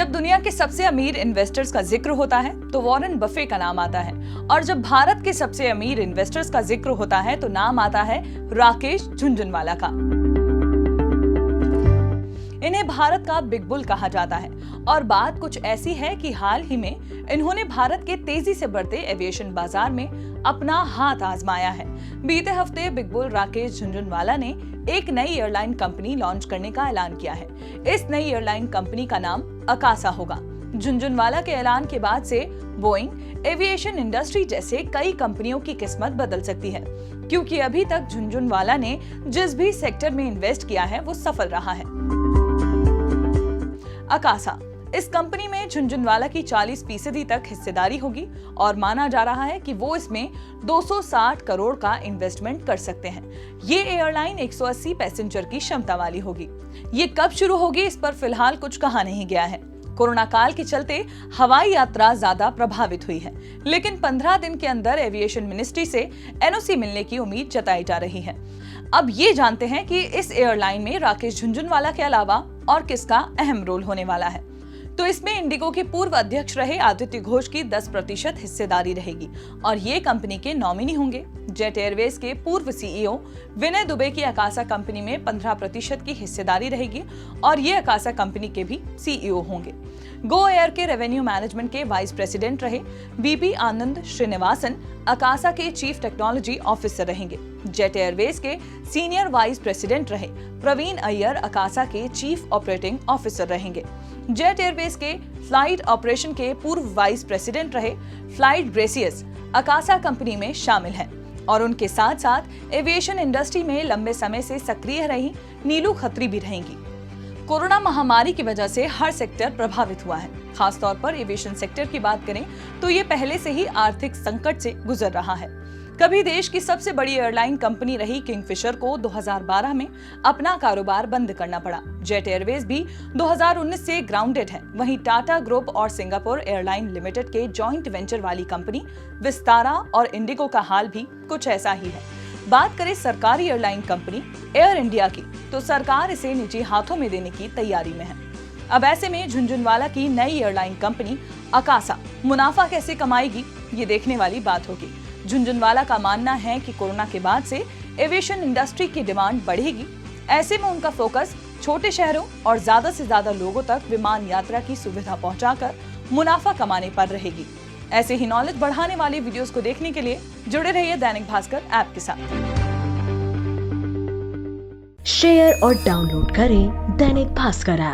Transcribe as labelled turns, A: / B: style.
A: जब दुनिया के सबसे अमीर इन्वेस्टर्स का जिक्र होता है तो वॉरेन बफे का नाम आता है, और जब भारत के सबसे अमीर इन्वेस्टर्स का जिक्र होता है तो नाम आता है राकेश झुनझुनवाला का। इन्हें भारत का बिग बुल कहा जाता है, और बात कुछ ऐसी है कि हाल ही में इन्होंने भारत के तेजी से बढ़ते एविएशन बाजार में अपना हाथ आजमाया है। बीते हफ्ते बिग बुल राकेश झुनझुनवाला ने एक नई एयरलाइन कंपनी लॉन्च करने का ऐलान किया है। इस नई एयरलाइन कंपनी का नाम अकासा होगा। झुनझुनवाला के ऐलान के बाद से बोइंग, एविएशन इंडस्ट्री जैसे कई कंपनियों की किस्मत बदल सकती है, क्योंकि अभी तक झुनझुनवाला ने जिस भी सेक्टर में इन्वेस्ट किया है वो सफल रहा है। अकासा, इस कंपनी में झुनझुनवाला की 40% तक हिस्सेदारी होगी और माना जा रहा है कि वो इसमें 260 करोड़ का इन्वेस्टमेंट कर सकते हैं। ये एयरलाइन 180 पैसेंजर की क्षमता वाली होगी। ये कब शुरू होगी इस पर फिलहाल कुछ कहा नहीं गया है। कोरोना काल के चलते हवाई यात्रा ज्यादा प्रभावित हुई है, लेकिन 15 दिन के अंदर एविएशन मिनिस्ट्री से एनओसी मिलने की उम्मीद जताई जा रही है। अब ये जानते हैं कि इस एयरलाइन में राकेश झुनझुनवाला के अलावा और किसका अहम रोल होने वाला है। तो इसमें इंडिगो के पूर्व अध्यक्ष रहे आदित्य घोष की 10% हिस्सेदारी रहेगी और ये कंपनी के नॉमिनी होंगे। जेट एयरवेज के पूर्व सीईओ विनय दुबे की अकासा कंपनी में 15% की हिस्सेदारी रहेगी और ये अकासा कंपनी के भी सीईओ होंगे। गो एयर के रेवेन्यू मैनेजमेंट के वाइस प्रेसिडेंट रहे बीपी आनंद श्रीनिवासन अकासा के चीफ टेक्नोलॉजी ऑफिसर रहेंगे। जेट एयरवेज के सीनियर वाइस प्रेसिडेंट रहे प्रवीण अय्यर अकासा के चीफ ऑपरेटिंग ऑफिसर रहेंगे। जेट एयरवेज के फ्लाइट ऑपरेशन के पूर्व वाइस प्रेसिडेंट रहे फ्लाइट ग्रेसियस अकासा कंपनी में शामिल हैं, और उनके साथ साथ एविएशन इंडस्ट्री में लंबे समय से सक्रिय रही नीलू खत्री भी रहेंगी। कोरोना महामारी की वजह से हर सेक्टर प्रभावित हुआ है। खासतौर पर एविएशन सेक्टर की बात करें तो ये पहले से ही आर्थिक संकट से गुजर रहा है। कभी देश की सबसे बड़ी एयरलाइन कंपनी रही किंगफिशर को 2012 में अपना कारोबार बंद करना पड़ा। जेट एयरवेज भी 2019 से ग्राउंडेड है। वहीं टाटा ग्रुप और सिंगापुर एयरलाइन लिमिटेड के जॉइंट वेंचर वाली कंपनी विस्तारा और इंडिगो का हाल भी कुछ ऐसा ही है। बात करें सरकारी एयरलाइन कंपनी एयर इंडिया की, तो सरकार इसे निजी हाथों में देने की तैयारी में है। अब ऐसे में झुनझुनवाला की नई एयरलाइन कंपनी अकासा मुनाफा कैसे कमाएगी, ये देखने वाली बात होगी। झुनझुनवाला का मानना है कि कोरोना के बाद से एविएशन इंडस्ट्री की डिमांड बढ़ेगी। ऐसे में उनका फोकस छोटे शहरों और ज्यादा से ज्यादा लोगों तक विमान यात्रा की सुविधा पहुंचाकर मुनाफा कमाने पर रहेगी। ऐसे ही नॉलेज बढ़ाने वाले वीडियोस को देखने के लिए जुड़े रहिए दैनिक भास्कर ऐप के साथ।
B: शेयर और डाउनलोड करें दैनिक भास्कर ऐप।